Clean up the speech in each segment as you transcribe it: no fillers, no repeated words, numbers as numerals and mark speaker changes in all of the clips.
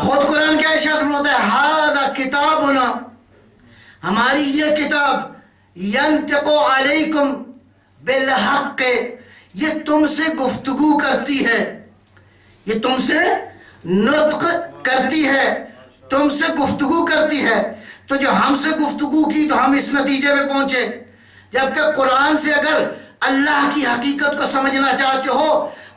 Speaker 1: خود قرآن کیا ارشاد فرماتا ہے؟ ھذا کتابنا، ہماری یہ کتاب، ینطق علیکم بالحق، یہ تم سے گفتگو کرتی ہے، یہ تم سے نطق کرتی ہے، تم سے گفتگو کرتی ہے۔ تو جو ہم سے گفتگو کی تو ہم اس نتیجے پہ پہنچے، جبکہ قرآن سے اگر اللہ کی حقیقت کو سمجھنا چاہتے ہو،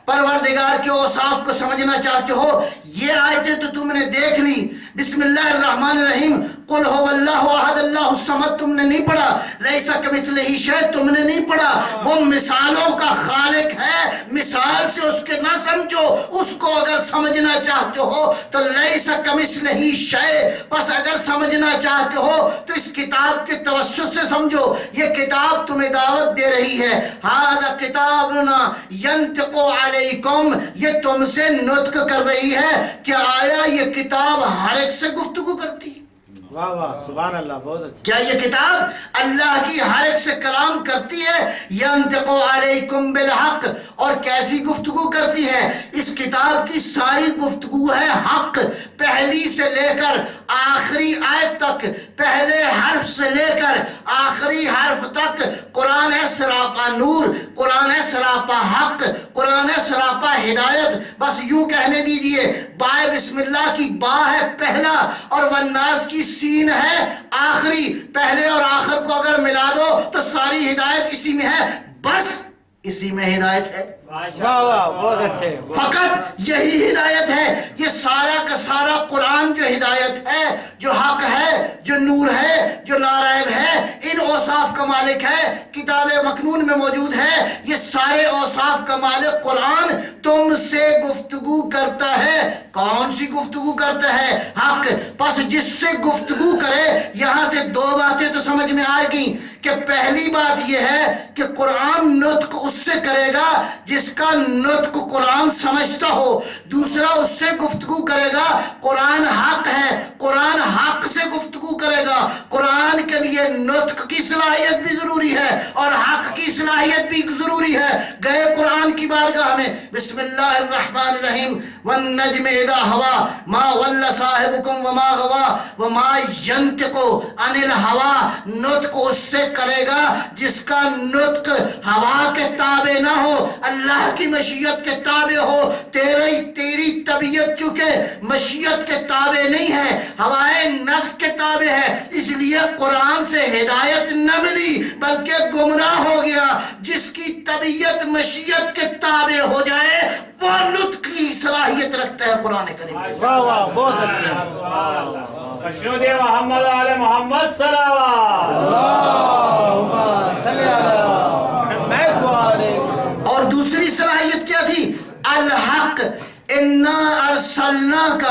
Speaker 1: پروردگار کے اوصاف کو سمجھنا چاہتے ہو، یہ آیتیں تو تم نے دیکھ لی، بسم اللہ الرحمن الرحیم، قل هو اللہ احد اللہ الصمد تم نے نہیں پڑھا، لیس کمثلہ شیء تم نے نہیں پڑھا، وہ مثالوں کا خالق ہے، مثال سے اس کے نہ سمجھو، اس کو اگر سمجھنا چاہتے ہو تو لیس کمثلہ شیء، بس اگر سمجھنا چاہتے ہو تو اس کتاب کے توسط سے سمجھو، یہ کتاب تمہیں دعوت دے رہی ہے، ھذا کتابنا ینطق علیکم، یہ تم سے نطق کر رہی ہے کہ آیا یہ کتاب ہر ایک سے گفتگو کرتی ہے؟
Speaker 2: واہ واہ سبحان اللہ، بہت اچھا۔
Speaker 1: کیا یہ کتاب اللہ کی ہر ایک سے کلام کرتی ہے؟ ینطق علیکم بالحق، اور کیسی گفتگو کرتی ہے؟ اس کتاب کی ساری گفتگو ہے حق، پہلی سے لے کر آخری آیت تک، پہلے حرف سے لے کر آخری حرف تک قرآن ہے سراپا نور، قرآن ہے سراپا حق، قرآن ہے سراپا ہدایت۔ بس یوں کہنے دیجئے، بائے بسم اللہ کی با ہے پہلا اور والناس کی سین ہے آخری، پہلے اور آخر کو اگر ملا دو تو ساری ہدایت اسی میں ہے، بس اسی میں ہدایت ہے،
Speaker 2: واہ واہ بہت اچھے۔
Speaker 1: فقط یہی ہدایت ہے۔ یہ سارا کا سارا قرآن جو ہدایت ہے، جو حق ہے، جو نور ہے، جو لا ریب ہے، ان اوصاف کا مالک ہے، کتاب مکنون میں موجود ہے، یہ سارے اوصاف کا مالک قرآن تم سے گفتگو کرتا ہے۔ کون سی گفتگو کرتا ہے؟ حق۔ پس جس سے گفتگو کرے، یہاں سے دو باتیں تو سمجھ میں آئے گی کہ پہلی بات یہ ہے کہ قرآن نطق اس سے کرے گا جس کا نطق قرآن سمجھتا ہو، دوسرا اس سے گفتگو کرے گا، قرآن حق ہے، قرآن حق سے گفتگو کرے گا۔ قرآن کے لیے نطق کی صلاحیت بھی ضروری ہے اور حق کی صلاحیت بھی ضروری ہے۔ گئے قرآن کی بارگاہ میں، بسم اللہ الرحمن الرحیم، والنجم اذا ہوا ما ضل صاحبکم وما غوا وما ینطق عن الہوا، نطق اس سے کرے گا جس کا نطق ہوا کے تابع نہ ہو، اللہ کی مشیت کے تابع ہو۔ تیری طبیعت چونکہ مشیت کے تابع نہیں ہے، ہوائے نفس کے تابع ہے، اس لیے قرآن سے ہدایت نہ ملی بلکہ گمراہ ہو گیا۔ جس کی طبیعت مشیت کے تابع ہو جائے وہ نطق کی صلاحیت رکھتا ہے قرآن کریم۔
Speaker 2: واہ واہ بہت اچھے۔
Speaker 3: اشہد محمد آل محمد صلوات
Speaker 2: اللہم صلی علی محمد۔
Speaker 1: اور دوسری صلاحیت کیا تھی؟ الحق، انا ارسلناک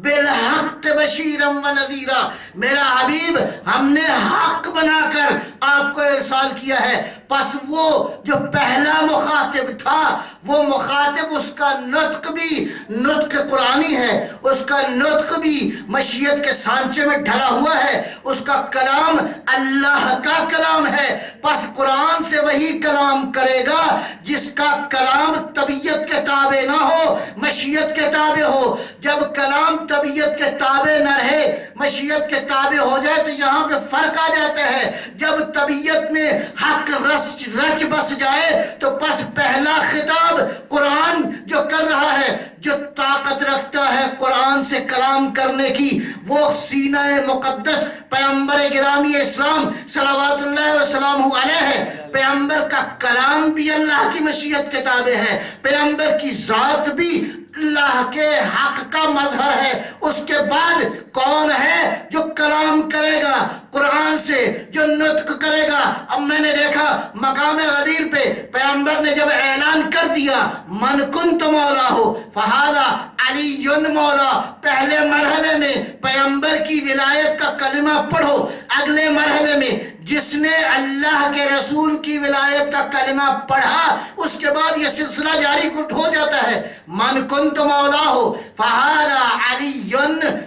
Speaker 1: بالحق بشیرا ونذیرا، میرا حبیب ہم نے حق بنا کر آپ کو ارسال کیا ہے۔ پس وہ جو پہلا مخاطب تھا، وہ مخاطب اس کا نطق بھی نطق قرآنی ہے، اس کا نطق بھی مشیت کے سانچے میں ڈھلا ہوا ہے، اس کا کلام اللہ کا کلام ہے۔ پس قرآن سے وہی کلام کرے گا جس کا کلام طبیعت کے تابع نہ ہو، مشیت کے تابع ہو۔ جب کلام طبیعت کے تابع نہ رہے، مشیت کے تابع ہو جائے تو یہاں پہ فرق آ جاتا ہے۔ جب طبیعت میں حق رچ بس جائے تو پس پہلا خطاب قرآن جو کر رہا ہے، جو طاقت رکھتا ہے قرآن سے کلام کرنے کی، وہ سینہ مقدس پیغمبر گرامی اسلام صلوات اللہ وسلامہ علیہ ہے۔ پیغمبر کا کلام بھی اللہ کی مشیت کے تابع ہے، پیغمبر کی ذات بھی اللہ کے حق کا مظہر ہے۔ اس کے بعد کون ہے جو کلام کرے گا قرآن سے، جو نطق کرے گا؟ اب میں نے دیکھا مقام غدیر پہ پیغمبر نے جب اعلان کر دیا من کنت مولا ہو فہذا علی مولا، پہلے مرحلے میں پیغمبر کی ولایت کا کلمہ پڑھو، اگلے مرحلے میں جس نے اللہ کے رسول کی ولایت کا کلمہ پڑھا اس کے بعد یہ سلسلہ جاری ہو جاتا ہے۔ من کنت مولا ہو فہذا علی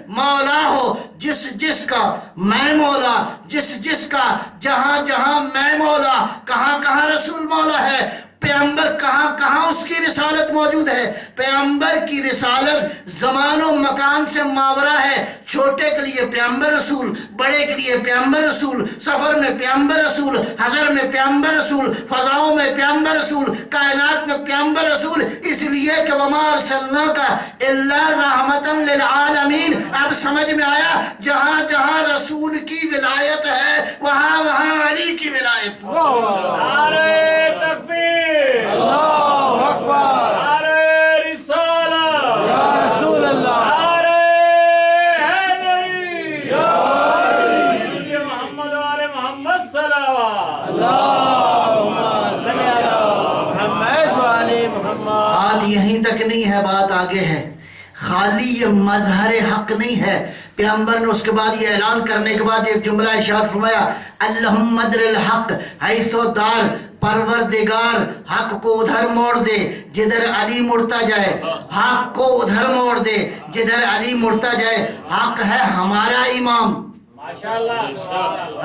Speaker 1: مولا ہو، جس کا میں مولا، جس کا جہاں جہاں میں مولا، کہاں کہاں رسول مولا ہے، پیغمبر کہاں کہاں اس کی رسالت موجود ہے؟ پیغمبر کی رسالت زمان و مکان سے ماورا ہے. چھوٹے کے لیے پیغمبر رسول، بڑے کے لیے پیغمبر رسول، سفر میں پیغمبر رسول، حضر میں پیغمبر رسول، فضاؤں میں پیغمبر رسول، کائنات میں پیغمبر رسول. اس لیے کہ وما ارسلناک الا رحمتا للعالمین. اب سمجھ میں آیا؟ جہاں جہاں رسول کی ولایت ہے وہاں وہاں علی کی ولایت.
Speaker 3: نعرہ تکبیر،
Speaker 2: اللہ اکبر.
Speaker 3: نعرہ رسالت،
Speaker 2: یا رسول اللہ.
Speaker 3: نعرہ حیدری، یا محمد و آل محمد صلوات.
Speaker 2: اللہم صلی علی محمد و آل محمد.
Speaker 1: بات یہیں تک نہیں ہے، بات آگے ہے. خالی یہ مظہر حق نہیں ہے. پیغمبر نے اس کے بعد یہ اعلان کرنے کے بعد ایک جملہ ارشاد فرمایا، اللہم ادر الحق حیث دار. پروردگار حق کو ادھر موڑ دے جدھر علی مڑتا جائے. حق کو ادھر موڑ دے جدھر علی مڑتا جائے. حق ہے ہمارا امام،
Speaker 3: ماشاءاللہ،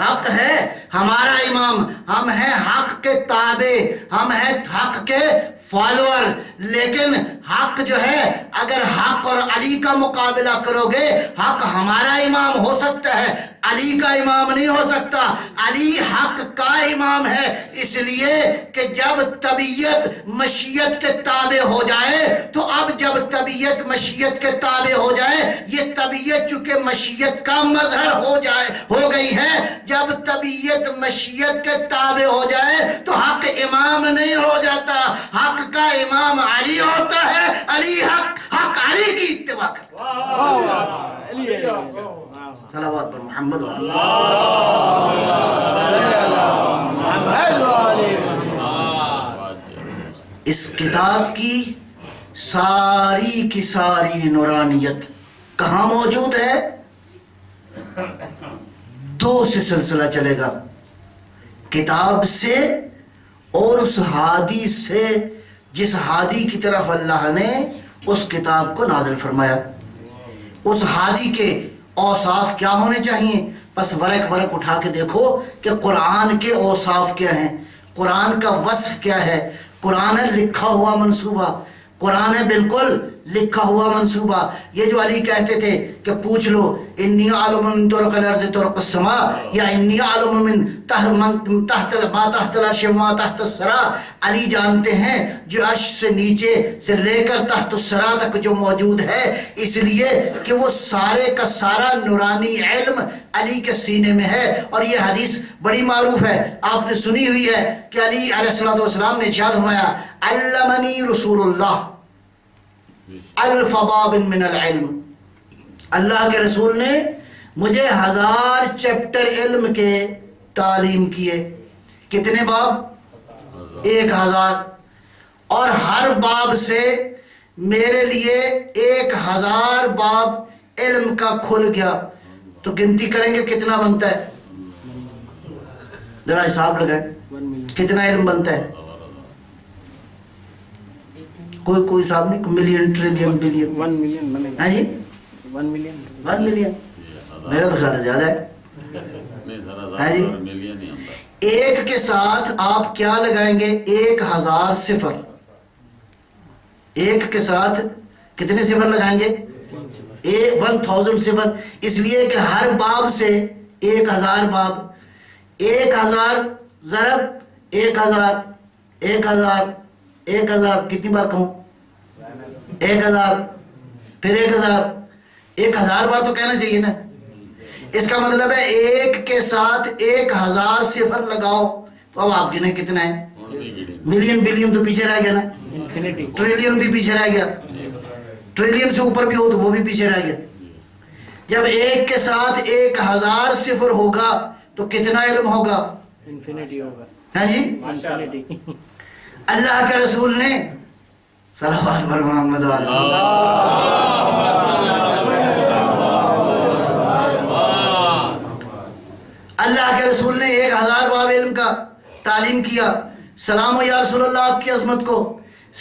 Speaker 1: حق ہے ہمارا امام. ہم ہیں حق کے تابع، ہم ہیں حق کے فالوور. لیکن حق جو ہے، اگر حق اور علی کا مقابلہ کرو گے، حق ہمارا امام ہو سکتا ہے، علی کا امام نہیں ہو سکتا. علی حق کا امام ہے. اس لیے کہ جب طبیعت مشیت کے تابع ہو جائے تو اب جب طبیعت مشیت کے تابع ہو جائے، یہ طبیعت چونکہ مشیت کا مظہر ہو گئی ہے، جب طبیعت مشیت کے تابع ہو جائے تو حق امام نہیں ہو جاتا، حق کا امام علی ہوتا ہے. علی حق علی کی اتباع کرتا. صلوات پر محمد و
Speaker 2: صلی علی محمد و آل محمد.
Speaker 1: اس کتاب کی ساری کی ساری نورانیت کہاں موجود ہے؟ دو سے سلسلہ چلے گا، کتاب سے اور اس ہادی سے جس ہادی کی طرف اللہ نے اس کتاب کو نازل فرمایا. اس ہادی کے اوصاف کیا ہونے چاہیے؟ بس ورق اٹھا کے دیکھو کہ قرآن کے اوصاف کیا ہیں، قرآن کا وصف کیا ہے. قرآن ہے لکھا ہوا منصوبہ، قرآن ہے بالکل لکھا ہوا منصوبہ. یہ جو علی کہتے تھے کہ پوچھ لو انی عالم من طرق الارض طرق السماء، یا انی عالم من تحت ما تحت العرش ما تحت الثرى. علی جانتے ہیں جو عرش سے نیچے سے لے کر تحت الثرى تک جو موجود ہے، اس لیے کہ وہ سارے کا سارا نورانی علم علی کے سینے میں ہے. اور یہ حدیث بڑی معروف ہے، آپ نے سنی ہوئی ہے کہ علی علیہ السلام نے ارشاد فرمایا، علمنی رسول اللہ الف باب من العلم. اللہ کے رسول نے مجھے 1000 چیپٹر علم کے تعلیم کیے. کتنے باب؟ 1000. اور ہر باب سے میرے لیے 1000 باب علم کا کھل گیا. تو گنتی کریں گے کتنا بنتا ہے؟ ذرا حساب لگائیں کتنا علم بنتا ہے. کوئی حساب نہیں؟ ملین ٹریلین بلین
Speaker 2: 1 ملین بنے گا.
Speaker 1: ہاں جی
Speaker 2: 1 ملین
Speaker 1: 1 ملین. میرا تو خیال ہے زیادہ ہے. ہاں جی ایک کے ساتھ آپ کیا لگائیں گے؟ 1000 صفر. ایک کے ساتھ کتنے صفر لگائیں گے؟ 1000 صفر. اس لیے کہ ہر باب سے 1000 باب. 1000 ضرب 1000 1000 کتنی بار کہوں؟ 1000 پھر 1000 بار تو کہنا چاہیے نا. اس کا مطلب ہے ایک کے ساتھ 1000 صفر لگاؤ تو اب آپ گنے کتنا ہے؟ ملین بلین تو پیچھے رہ گیا نا.
Speaker 2: انفینٹی.
Speaker 1: ٹریلین بھی پیچھے رہ گیا. ٹریلین سے اوپر بھی ہو تو وہ بھی پیچھے رہ گیا. جب ایک کے ساتھ 1000 صفر ہوگا تو کتنا علم ہوگا؟
Speaker 2: انفینٹی ہوگا.
Speaker 1: ہاں جی
Speaker 2: انفینٹی.
Speaker 1: اللہ کے رسول نے صلوات پر محمد و آلہ. اللہ کے رسول نے 1000 باب علم کا تعلیم کیا. سلام و یا رسول اللہ آپ کی عظمت کو،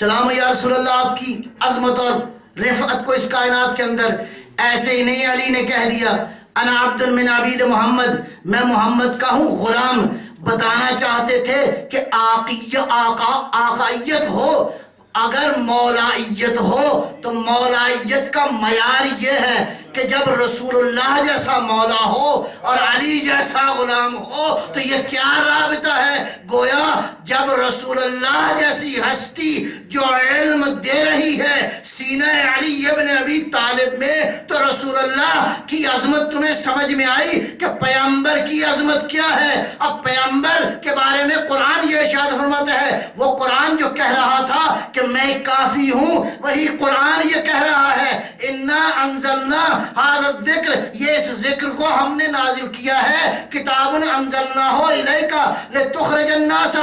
Speaker 1: سلام و یا رسول اللہ آپ کی عظمت اور رفعت کو اس کائنات کے اندر. ایسے ہی نہیں علی نے کہہ دیا انا عبد من عبید محمد، میں محمد کا ہوں غلام. بتانا چاہتے تھے کہ آقائیت ہو، اگر مولائیت ہو تو مولائیت کا معیار یہ ہے کہ جب رسول اللہ جیسا مولا ہو اور علی جیسا غلام ہو تو یہ کیا رابطہ ہے؟ گویا جب رسول اللہ جیسی ہستی جو علم دے رہی ہے سینہ علی ابن ابی طالب میں، تو رسول اللہ کی عظمت تمہیں سمجھ میں آئی کہ پیغمبر کی عظمت کیا ہے؟ اب پیغمبر کے بارے میں قرآن یہ ارشاد فرماتا ہے، وہ قرآن جو کہہ رہا تھا کہ میں کافی ہوں، وہی قرآن یہ کہہ رہا ہے اِنَّا أَنزَلْنَا هَذَا الذِّكْرِ، یہ اس ذکر کو ہم نے نازل کیا ہے، کتاب انزلناہ الیک لتخرج الناس،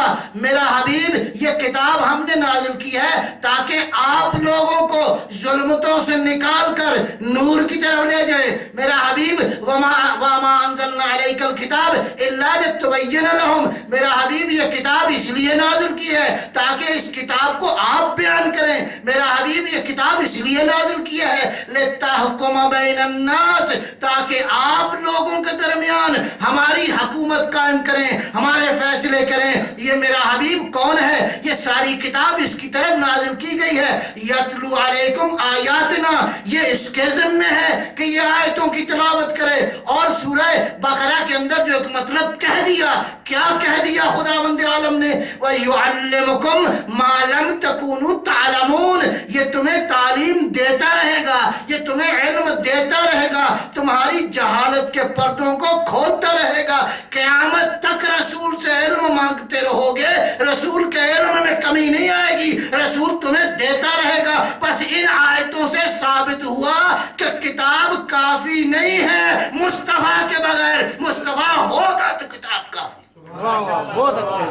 Speaker 1: میرا حبیب یہ کتاب ہم نے نازل کی ہے تاکہ آپ لوگوں کو ظلمتوں سے نکال کر نور کی طرف لے جائے۔ میرا حبیب وَمَا أَنزَلْنَا عَلَيْكَ الْكِتَابِ إِلَّا لِتُبَيِّنَ لَهُمْ، میرا حبیب یہ کتاب اس لیے نازل کی ہے تاکہ اس کتاب کو آپ بیان کریں۔ میرا حبیب یہ کتاب اس لیے نازل کیا ہے لِتَحْكُمَ بَيْنَ النَّاسِ، تاکہ آپ لوگوں کے درمیان ہماری حکومت قائم کریں، ہمارے فیصلے کریں۔ یہ میرا حبیب کون ہے؟ یہ ساری کتاب اس کی طرف نازل کی گئی ہے، یتلو علیکم آیاتنا، یہ اس کے ذمہ ہے کہ یہ آیتوں کی تلاوت کرے۔ اور سورہ بقرہ کے اندر جو ایک مطلب کہہ دیا، کیا کہہ دیا خداوند عالم نے؟ وَيُعَلِّمُكُمْ مَا لَمْ تَكُونُوا تَعْلَمُونَ، یہ تمہیں تعلیم دیتا رہے گا، یہ تمہیں علم دیتا رہے گا، تمہاری جہالت کے پردوں کو کھولتا رہے گا، قیامت تک رسول سے علم مانگتے رہو گے، رسول کے علم میں کمی نہیں آئے گی، رسول تمہیں دیتا رہے گا۔ بس ان آیتوں سے ثابت ہوا کہ کتاب کافی نہیں ہے مصطفیٰ کے بغیر، مصطفیٰ ہوگا تو کتاب کافی۔
Speaker 2: واہ واہ، بہت اچھے۔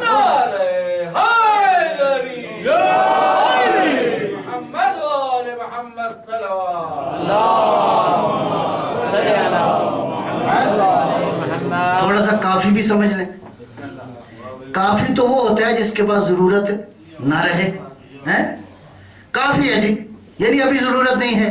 Speaker 3: محمد وآل محمد صلوات
Speaker 1: تھوڑا سا کافی بھی سمجھ لیں۔ کافی تو وہ ہوتا ہے جس کے پاس ضرورت نہ رہے، کافی ہے جی، یعنی ابھی ضرورت نہیں ہے۔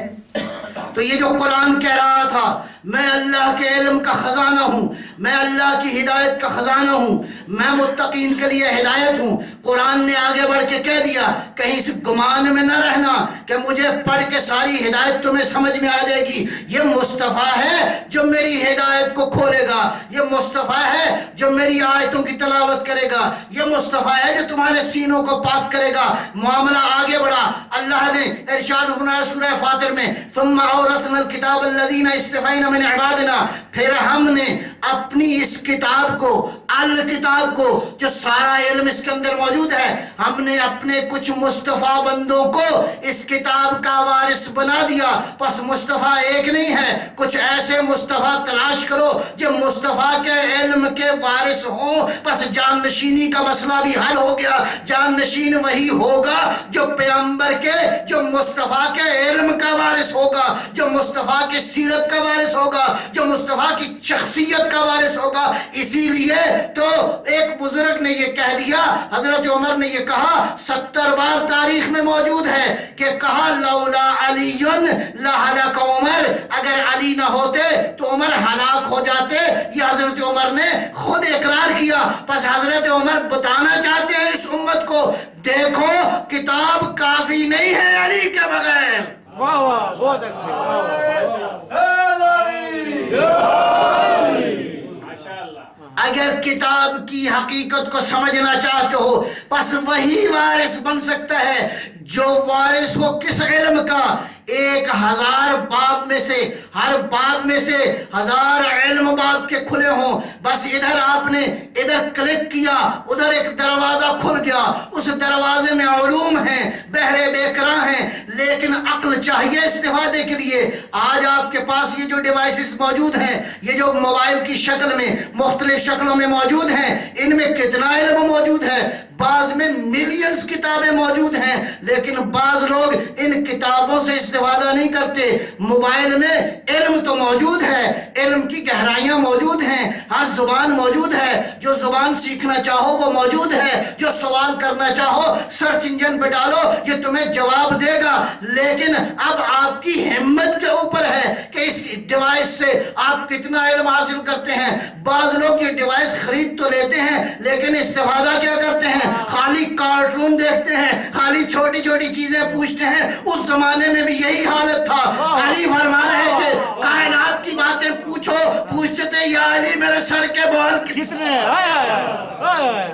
Speaker 1: تو یہ جو قرآن کہہ رہا تھا میں اللہ کے علم کا خزانہ ہوں، میں اللہ کی ہدایت کا خزانہ ہوں، میں متقین کے لیے ہدایت ہوں، قرآن نے آگے بڑھ کے کہہ دیا کہیں اس گمان میں نہ رہنا کہ مجھے پڑھ کے ساری ہدایت تمہیں سمجھ میں آ جائے گی۔ یہ مصطفیٰ ہے جو میری ہدایت کو کھولے گا، یہ مصطفیٰ ہے جو میری آیتوں کی تلاوت کرے گا، یہ مصطفیٰ ہے جو تمہارے سینوں کو پاک کرے گا۔ معاملہ آگے بڑھا، اللہ نے ارشاد فرمایا سورہ فاطر میں ثم اورثنا الکتاب الذین اصطفینا من عبادنا، پھر ہم نے اپنی اس کتاب کو، الکتاب کو جو سارا علم اس کے اندر موجود ہے، ہم نے اپنے کچھ مصطفیٰ بندوں کو اس کتاب کا وارث بنا دیا۔ پس مصطفیٰ ایک نہیں ہے، کچھ ایسے مصطفیٰ تلاش کرو جو مصطفیٰ کے علم کے وارث ہوں، پس جان نشینی کا مسئلہ بھی حل ہو گیا۔ جان نشین وہی ہوگا جو پیغمبر کے، جو مصطفیٰ کے علم کا وارث ہوگا، جو مصطفیٰ کی سیرت کا وارث ہوگا، جو مصطفیٰ کی شخصیت کا وارث ہوگا۔ اسی لیے تو ایک بزرگ نے یہ کہہ دیا، حضرت عمر نے یہ کہا، 70 بار تاریخ میں موجود ہے کہ کہا لولا علی لہلک عمر، اگر علی نہ ہوتے تو عمر ہلاک ہو جاتے۔ یہ حضرت عمر نے خود اقرار کیا۔ پس حضرت عمر بتانا چاہتے ہیں اس امت کو، دیکھو کتاب کافی نہیں ہے علی کے بغیر۔
Speaker 2: واہ واہ، بہت اچھے۔
Speaker 1: اگر کتاب کی حقیقت کو سمجھنا چاہتے ہو پس وہی وارث بن سکتا ہے جو وارث ہو کس علم کا؟ 1000 باب میں سے، ہر باب میں سے 1000 علم باب کے کھلے ہوں، بس ادھر آپ نے ادھر کلک کیا، ادھر ایک دروازہ کھل گیا، اس دروازے میں علوم ہیں، بہرے بیکراں ہیں، لیکن عقل چاہیے استفادے کے لیے۔ آج آپ کے پاس یہ جو ڈیوائسز موجود ہیں، یہ جو موبائل کی شکل میں مختلف شکلوں میں موجود ہیں، ان میں کتنا علم موجود ہے؟ بعض میں ملینز کتابیں موجود ہیں، لیکن بعض لوگ ان کتابوں سے استفادہ نہیں کرتے۔ موبائل میں علم تو موجود ہے، علم کی گہرائیاں موجود ہیں، ہر زبان موجود ہے، جو زبان سیکھنا چاہو وہ موجود ہے، جو سوال کرنا چاہو سرچ انجن پہ ڈالو یہ تمہیں جواب دے گا۔ لیکن اب آپ کی ہمت کے اوپر ہے کہ اس ڈیوائس سے آپ کتنا علم حاصل کرتے ہیں. بعض لوگ یہ ڈیوائس خرید تو لیتے ہیں لیکن استفادہ کیا کرتے ہیں؟ خالی کارٹون دیکھتے ہیں, خالی چھوٹی چھوٹی چیزیں پوچھتے ہیں. اس زمانے میں بھی یہی حالت تھا. علی فرما رہے تھے کائنات کی باتیں پوچھتے تھے یا علی میرے سر کے بال
Speaker 2: کتنے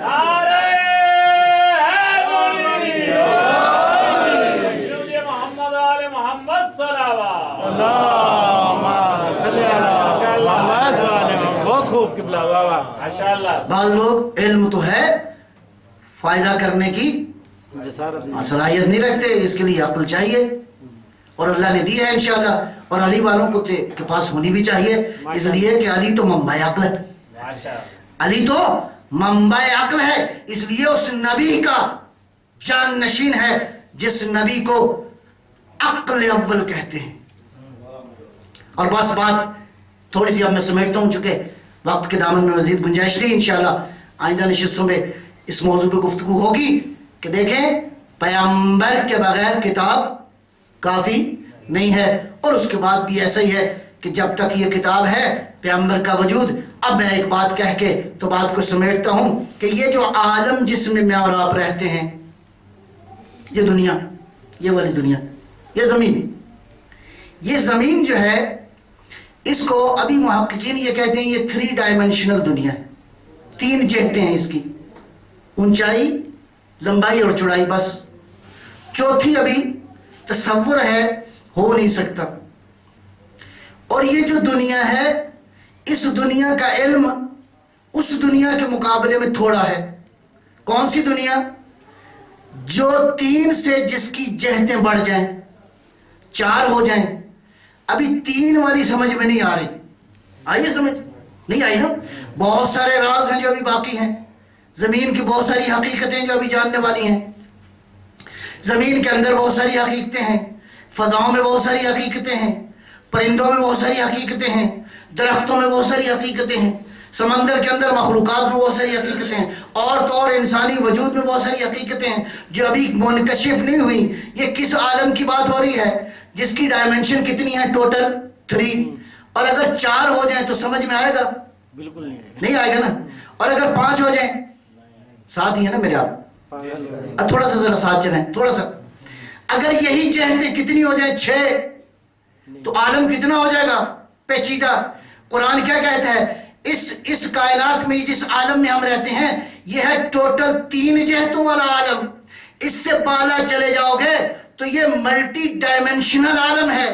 Speaker 3: نعرہ محمد آل محمد صلوات.
Speaker 2: بہت خوب قبلہ. واہ واہ
Speaker 3: ماشاءاللہ.
Speaker 1: بعض لوگ علم تو ہے فائدہ کرنے کی
Speaker 2: جسارت نہیں.
Speaker 1: صلاحیت نہیں رکھتے, اس کے لیے عقل چاہیے اور اللہ نے دی ہے انشاءاللہ. اور علی والوں کو کے پاس ہونی بھی چاہیے, اس لیے کہ علی تو منبع عقل ہے. علی تو منبع عقل ہے, اس لیے اس نبی کا جان نشین ہے جس نبی کو عقل اول کہتے ہیں. اور بس بات تھوڑی سی اب میں سمیٹتا ہوں, چونکہ وقت کے دامن میں مزید گنجائش نہیں. انشاءاللہ آئندہ نشستوں میں اس موضوع پہ گفتگو ہوگی کہ دیکھیں پیغمبر کے بغیر کتاب کافی نہیں ہے, اور اس کے بعد بھی ایسا ہی ہے کہ جب تک یہ کتاب ہے پیغمبر کا وجود. اب میں ایک بات کہہ کے تو بات کو سمیٹتا ہوں کہ یہ جو عالم جس میں اور آپ رہتے ہیں, یہ دنیا, یہ والی دنیا, یہ زمین جو ہے, اس کو ابھی محققین یہ کہتے ہیں یہ 3 ڈائمنشنل دنیا ہے. 3 جہتیں ہیں اس کی, اونچائی, لمبائی اور چوڑائی, بس. چوتھی ابھی تصور ہے, ہو نہیں سکتا. اور یہ جو دنیا ہے, اس دنیا کا علم اس دنیا کے مقابلے میں تھوڑا ہے. کون سی دنیا؟ جو 3 سے جس کی جہتیں بڑھ جائیں, 4 ہو جائیں. ابھی 3 والی سمجھ میں نہیں آ رہی. آئیے سمجھ نہیں آئی نا. بہت سارے راز ہیں جو ابھی باقی ہیں, زمین کی بہت ساری حقیقتیں جو ابھی جاننے والی ہیں. زمین کے اندر بہت ساری حقیقتیں ہیں, فضاؤں میں بہت ساری حقیقتیں ہیں, پرندوں میں بہت ساری حقیقتیں ہیں, درختوں میں بہت ساری حقیقتیں ہیں, سمندر کے اندر مخلوقات میں بہت ساری حقیقتیں ہیں, اور تو اور انسانی وجود میں بہت ساری حقیقتیں ہیں جو ابھی منکشف نہیں ہوئی. یہ کس عالم کی بات ہو رہی ہے جس کی ڈائمنشن کتنی ہے؟ ٹوٹل 3. اور اگر 4 ہو جائیں تو سمجھ میں آئے گا؟
Speaker 2: بالکل
Speaker 1: نہیں آئے گا نا. اور اگر 5 ہو جائیں, ساتھ ہی ہے نا میرے آپ, اب تھوڑا سا ذرا ساتھ چلیں, تھوڑا سا. اگر یہی جہتیں کتنی ہو جائیں 6, تو عالم کتنا ہو جائے گا؟ پیچیدہ. قرآن کیا کہتا ہے؟ اس کائنات میں جس عالم میں ہم رہتے ہیں یہ ہے ٹوٹل 3 جہتوں والا عالم. اس سے بالا چلے جاؤ گے تو یہ ملٹی ڈائمنشنل عالم ہے.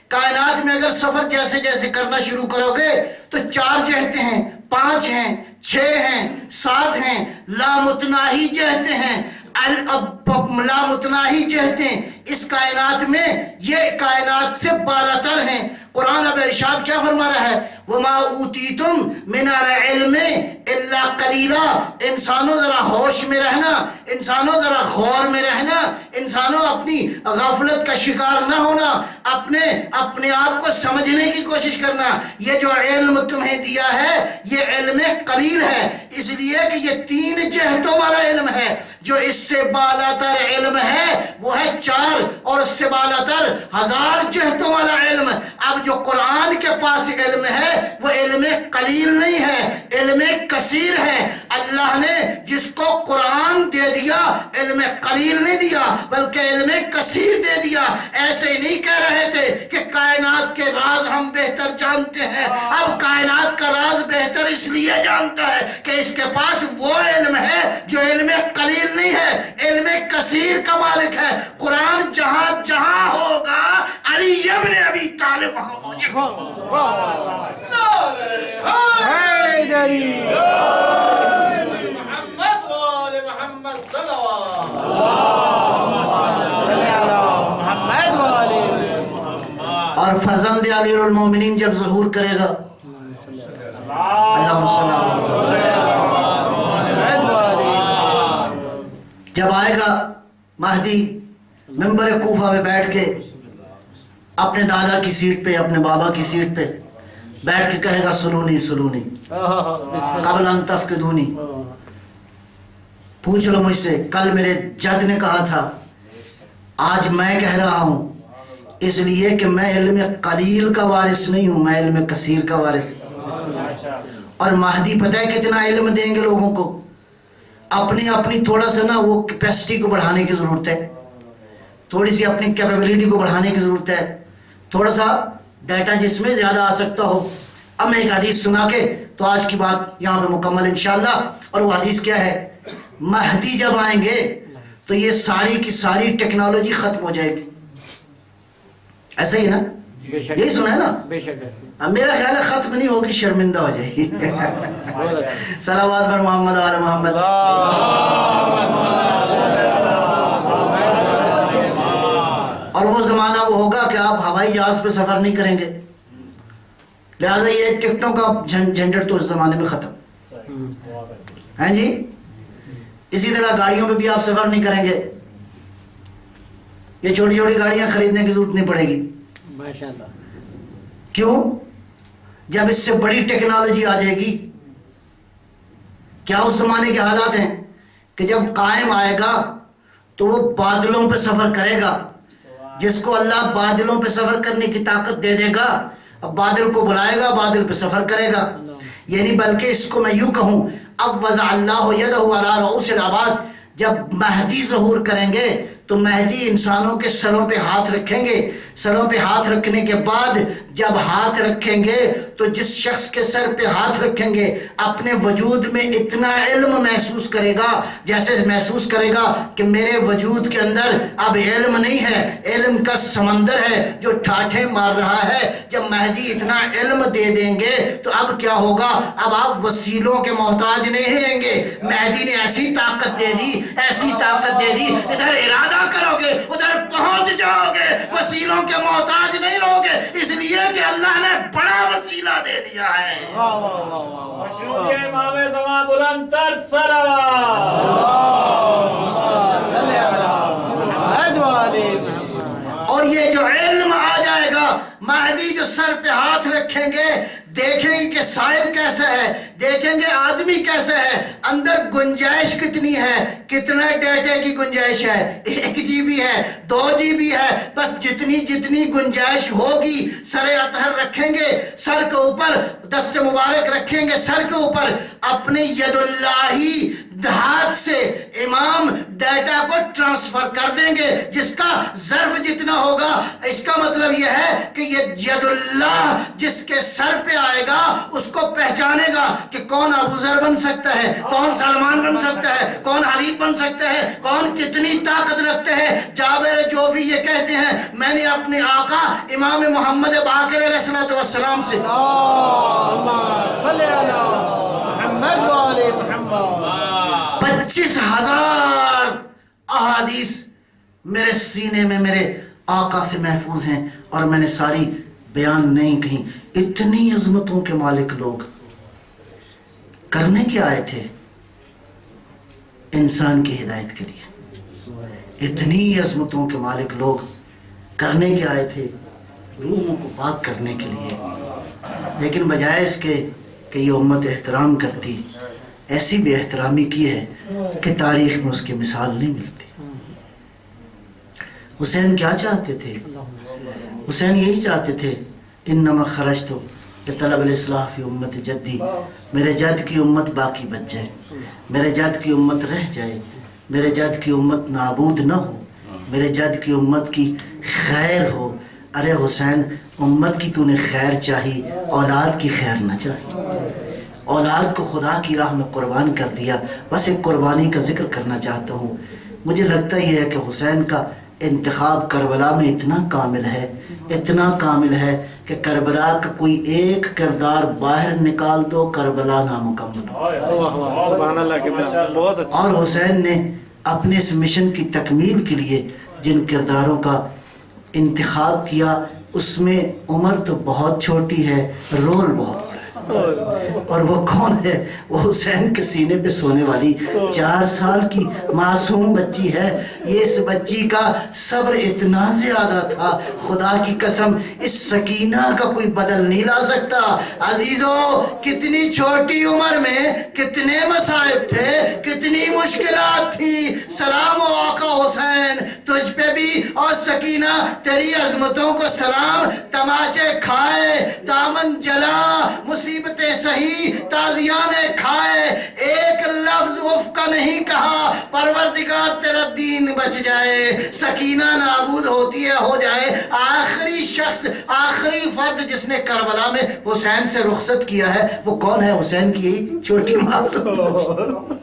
Speaker 1: کائنات میں اگر سفر جیسے جیسے کرنا شروع کرو گے تو 4 جہتیں ہیں, 5 ہیں, 6 ہیں, 7 ہیں, لامتناہی جہتیں ہیں, لامتناہی جہتیں اس کائنات میں, یہ کائنات سے بالا تر ہیں. قرآن اب ارشاد کیا فرما رہا ہے؟ وَمَا أُوتِيتُم مِّنَ الْعِلْمِ إِلَّا قَلِيلًا. انسانوں ذرا ہوش میں رہنا, انسانوں ذرا غور میں رہنا, انسانوں اپنی غفلت کا شکار نہ ہونا, اپنے آپ کو سمجھنے کی کوشش کرنا. یہ جو علم تمہیں دیا ہے یہ علم قلیل ہے, اس لیے کہ یہ 3 جہتوں والا علم ہے. جو اس سے بالا تر علم ہے وہ ہے 4, اور اس سے بالا تر 1000 جہتوں والا علم. اب جو قرآن کے پاس علم ہے وہ علم قلیل نہیں ہے, علم کثیر ہے. اللہ نے جس کو قرآن دے دیا علم قلیل نہیں دیا بلکہ علم کثیر دے دیا. ایسے ہی نہیں کہہ رہے تھے کہ کائنات کے راز ہم بہتر جانتے ہیں. اب کائنات کا راز بہتر اس لیے جانتا ہے کہ اس کے پاس وہ علم ہے جو علم قلیل نہیں ہے, علم کثیر کا مالک ہے. قرآن جہاں جہاں ہوگا علی ابن ابی طالب وہاں موجود.
Speaker 2: حیدری
Speaker 3: محمد وآل محمد صلوات.
Speaker 2: صلی اللہ محمد والے.
Speaker 1: اور فرزند امیر المومنین جب ظہور کرے گا, اللہم صلی اللہ علیہ وسلم, جب آئے گا مہدی منبر کوفہ میں بیٹھ کے اپنے دادا کی سیٹ پہ, اپنے بابا کی سیٹ پہ بیٹھ کے کہے گا سلونی سلونی قبل ان تفقدونی. پوچھ لو مجھ سے, کل میرے جد نے کہا تھا, آج میں کہہ رہا ہوں, اس لیے کہ میں علم قلیل کا وارث نہیں ہوں، میں علم کثیر کا وارث ہوں۔ اور مہدی پتہ ہے کتنا علم دیں گے لوگوں کو؟ اپنی تھوڑا سا نا وہ کیپیسٹی کو بڑھانے کی ضرورت ہے، تھوڑی سی اپنی کیپیبلٹی کو بڑھانے کی ضرورت ہے، تھوڑا سا ڈیٹا جس میں زیادہ آ سکتا ہو۔ اب میں ایک حدیث سنا کے تو آج کی بات یہاں پہ مکمل انشاءاللہ۔ اور وہ حدیث کیا ہے؟ مہدی جب آئیں گے تو یہ ساری کی ساری ٹیکنالوجی ختم ہو جائے گی، ایسا ہی نا؟ یہی سنا ہے نا؟
Speaker 2: بے شک
Speaker 1: اب میرا خیال ہے ختم نہیں ہوگی، شرمندہ ہو جائے گی۔ صلوات پر محمد و آل محمد۔ اور وہ زمانہ وہ ہوگا کہ آپ ہوائی جہاز پہ سفر نہیں کریں گے، لہذا یہ ٹکٹوں کا جھنجھٹ تو اس زمانے میں ختم ہیں جی۔ اسی طرح گاڑیوں پہ بھی آپ سفر نہیں کریں گے، یہ چھوٹی چھوٹی گاڑیاں خریدنے کی ضرورت نہیں پڑے گی۔
Speaker 2: ماشاءاللہ۔
Speaker 1: کیوں؟ جب اس سے بڑی ٹیکنالوجی آ جائے گی۔ کیا اس زمانے کے حالات ہیں کہ جب قائم آئے گا تو وہ بادلوں پہ سفر کرے گا، جس کو اللہ بادلوں پہ سفر کرنے کی طاقت دے دے گا، اب بادل کو بلائے گا، بادل پہ سفر کرے گا۔ یعنی بلکہ اس کو میں یوں کہوں، اب وضع اللہ یدہ علی رؤوس العباد، جب مہدی ظہور کریں گے تو مہدی انسانوں کے سروں پہ ہاتھ رکھیں گے، سروں پہ ہاتھ رکھنے کے بعد جب ہاتھ رکھیں گے تو جس شخص کے سر پہ ہاتھ رکھیں گے اپنے وجود میں اتنا علم محسوس کرے گا، جیسے محسوس کرے گا کہ میرے وجود کے اندر اب علم نہیں ہے، علم کا سمندر ہے جو ٹھاٹھیں مار رہا ہے۔ جب مہدی اتنا علم دے دیں گے تو اب کیا ہوگا؟ اب آپ وسیلوں کے محتاج نہیں رہیں گے۔ مہدی نے ایسی طاقت دے دی، ایسی طاقت دے دی، ادھر ارادہ کرو گے ادھر پہنچ جاؤ گے، وسیلوں کے محتاج نہیں رہو گے، اس لیے کہ اللہ نے بڑا وسیلہ دے دیا ہے۔
Speaker 3: مشروع امام زمان بلند تر صلوات۔
Speaker 1: اور یہ جو علم آ جائے گا، مہدی جو سر پہ ہاتھ رکھیں گے دیکھیں گے کہ سائل کیسا ہے، دیکھیں گے آدمی کیسا ہے، اندر گنجائش کتنی ہے، کتنے ڈیٹے کی گنجائش ہے، 1 GB ہے، 2 GB ہے، بس جتنی گنجائش ہوگی سر اطہر رکھیں گے، سر کے اوپر دست مبارک رکھیں گے، سر کے اوپر اپنے ید اللہی ہاتھ سے امام ڈیٹا کو ٹرانسفر کر دیں گے، جس کا ظرف جتنا ہوگا۔ اس کا مطلب یہ ہے کہ یہ ید اللہ جس کے سر پہ آئے گا اس کو پہچانے گا کہ کون ابو ذر بن سکتا ہے، کون سلمان بن سکتا ہے، کون حریف بن سکتا ہے، کون کتنی طاقت رکھتے ہیں۔ جابر جوفی یہ کہتے ہیں میں نے اپنے آقا امام محمد باقر علیہ السلام سے 25,000 احادیث میرے سینے میں میرے آقا سے محفوظ ہیں اور میں نے ساری بیان نہیں کہیں۔ اتنی عظمتوں کے مالک لوگ کرنے کے آئے تھے انسان کی ہدایت کے لیے، اتنی عظمتوں کے مالک لوگ کرنے کے آئے تھے روحوں کو پاک کرنے کے لیے، لیکن بجائے اس کے کہ یہ امت احترام کرتی، ایسی بے احترامی کی ہے کہ تاریخ میں اس کی مثال نہیں ملتی۔ حسین کیا چاہتے تھے؟ حسین یہی چاہتے تھے انما خرجت لطلب الاصلاح فی امت جدی، میرے جد کی امت باقی بچ جائے، میرے جد کی امت رہ جائے، میرے جد کی امت نابود نہ ہو، میرے جد کی امت کی خیر ہو۔ ارے حسین، امت کی تو نے خیر چاہی، اولاد کی خیر نہ چاہی، اولاد کو خدا کی راہ میں قربان کر دیا۔ بس ایک قربانی کا ذکر کرنا چاہتا ہوں۔ مجھے لگتا یہ ہے کہ حسین کا انتخاب کربلا میں اتنا کامل ہے، اتنا کامل ہے کہ کربلا کا کوئی ایک کردار باہر نکال دو کربلا نامکمل ہو۔ اور حسین نے اپنے اس مشن کی تکمیل کے لیے جن کرداروں کا انتخاب کیا اس میں عمر تو بہت چھوٹی ہے، رول بہت بڑا ہے۔ اور وہ کون ہے؟ وہ حسین کے سینے پہ سونے والی 4 سال کی معصوم بچی ہے. یہ اس بچی کا صبر اتنا زیادہ تھا، خدا کی قسم اس سکینہ کا کوئی بدل نہیں لا سکتا. عزیزو، کتنی چھوٹی عمر میں کتنے مصائب تھے، کتنی مشکلات تھی. سلام و آقا حسین تجھ پہ بھی، اور سکینہ تیری عظمتوں کو سلام. تماچے کھائے، دامن جلا، مصیبتیں سہی، تازیانے کھائے، ایک لفظ اف کا نہیں کہا. پروردگار تیرا دین بچ جائے، سکینہ نابود ہوتی ہے ہو جائے. آخری شخص، آخری فرد جس نے کربلا میں حسین سے رخصت کیا ہے وہ کون ہے؟ حسین کی یہی چھوٹی معصوم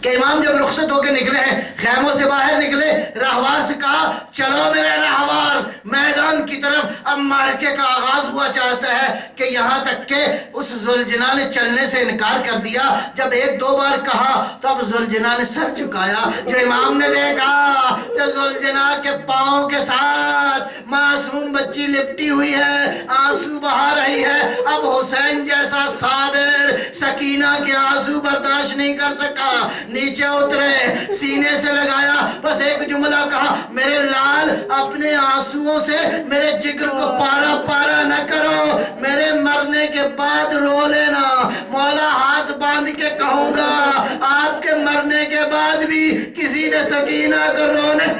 Speaker 1: کہ امام جب رخصت ہو کے نکلے ہیں، خیموں سے باہر نکلے، راہوار سے کہا چلو میرے راہوار میدان کی طرف. اب معرکے کا آغاز ہوا چاہتا ہے کہ یہاں تک کہ اس ذوالجنا نے چلنے سے انکار کر دیا. جب 1-2 بار کہا تو اب ذوالجنا نے سر جھکایا. جو امام نے دیکھا تو ذوالجنا کے پاؤں کے ساتھ معصوم بچی لپٹی ہوئی ہے، آنسو بہا رہی ہے. اب حسین جیسا صابر سکینہ کے آنسو برداشت نہیں کر سکا، نیچے اترے، سینے سے لگایا، بس ایک جملہ کہا میرے لال اپنے آنسوؤں سے میرے جگر کو پارا پارا نہ کرو، میرے مرنے کے بعد رو لینا. مولا ہاتھ باندھ کے کہوں گا آپ کے مرنے کے بعد بھی کسی نے سکینہ کو رونے.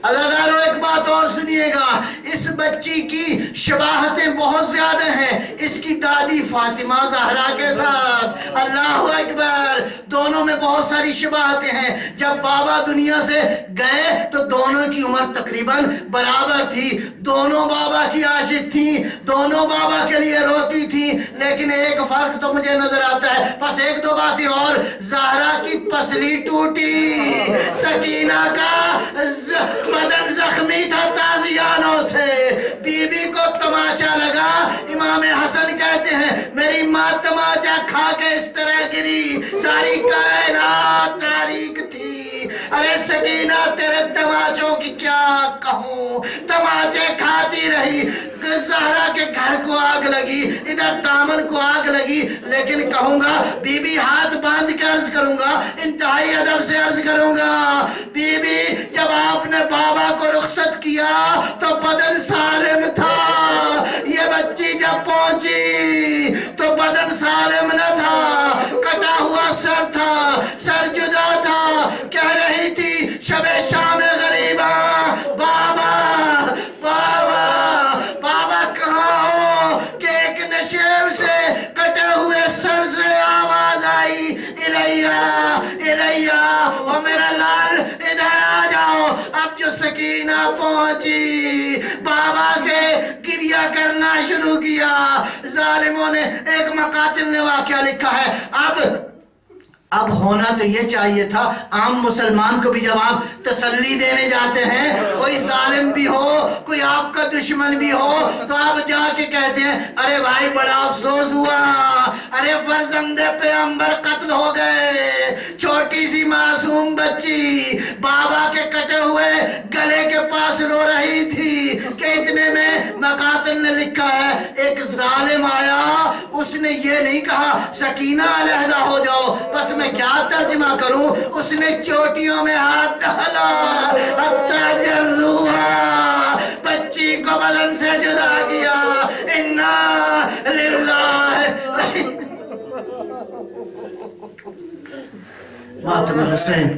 Speaker 1: عزیزانو ایک بات اور سنیے گا، اس بچی کی شباہتیں بہت زیادہ ہیں اس کی دادی فاطمہ زہرا کے ساتھ. اللہ اکبر، دونوں میں بہت ساری شباہتیں ہیں. جب بابا دنیا سے گئے تو دونوں کی عمر تقریباً برابر تھی، دونوں بابا کی عاشق تھیں، دونوں بابا کے لیے روتی تھیں. لیکن ایک فرق تو مجھے نظر آتا ہے، بس 1-2 باتیں اور. زہرا کی پسلی ٹوٹی، سکینہ کا بدن زخمی تھا تازیانوں سے. بی بی کو تماچا لگا. امام حسن کہتے ہیں میری ماں تماچا کھا کے اس طرح گری، ساری کائنات تاریک تھی. ارے سکینہ تیرے تماچوں کی کیا کہوں، تماچے کھاتی رہی. زہرا کے گھر کو آگ لگی، ادھر دامن کو آگ لگی. لیکن کہوں گا بی بی ہاتھ باندھ کے عرض کروں گا، انتہائی ادب سے عرض کروں گا، بی بی جب آپ نے بابا کو رخصت کیا تو بدن سالم تھا. یہ بچی جب پہنچی تو بدن سالم نہ تھا، کٹا ہوا سر تھا، سر جدا تھا. کہہ رہی تھی شب شام غریباں بابا بابا بابا کہاں ہو، کہ ایک نشیب سے کٹے ہوئے سر سے آواز آئی الیہ الیہ، اور میرا لال ادھر آ جاؤ. اب جو سکینہ پہنچی بابا سے گریہ کرنا شروع کیا. ظالموں نے، ایک مقاتل نے واقعہ لکھا ہے، اب ہونا تو یہ چاہیے تھا عام مسلمان کو بھی جب آپ تسلی دینے جاتے ہیں، کوئی ظالم بھی ہو، کوئی آپ کا دشمن بھی ہو، تو آپ جا کے کہتے ہیں ارے بھائی بڑا افسوس ہوا، ارے فرزند پیغمبر قتل ہو گئے. چھوٹی سی معصوم بچی بابا کے کٹے ہوئے گلے کے پاس رو رہی تھی کہ اتنے میں مقاتل نے لکھا ہے ایک ظالم آیا، اس نے یہ نہیں کہا سکینہ علیحدہ ہو جاؤ، بس میں کیا ترجمہ کروں، اس نے چوٹیوں میں ہاتھ ڈالا، اتجروہا، بچی کو بدن سے جدا کیا. انا للہ. ماتم حسین.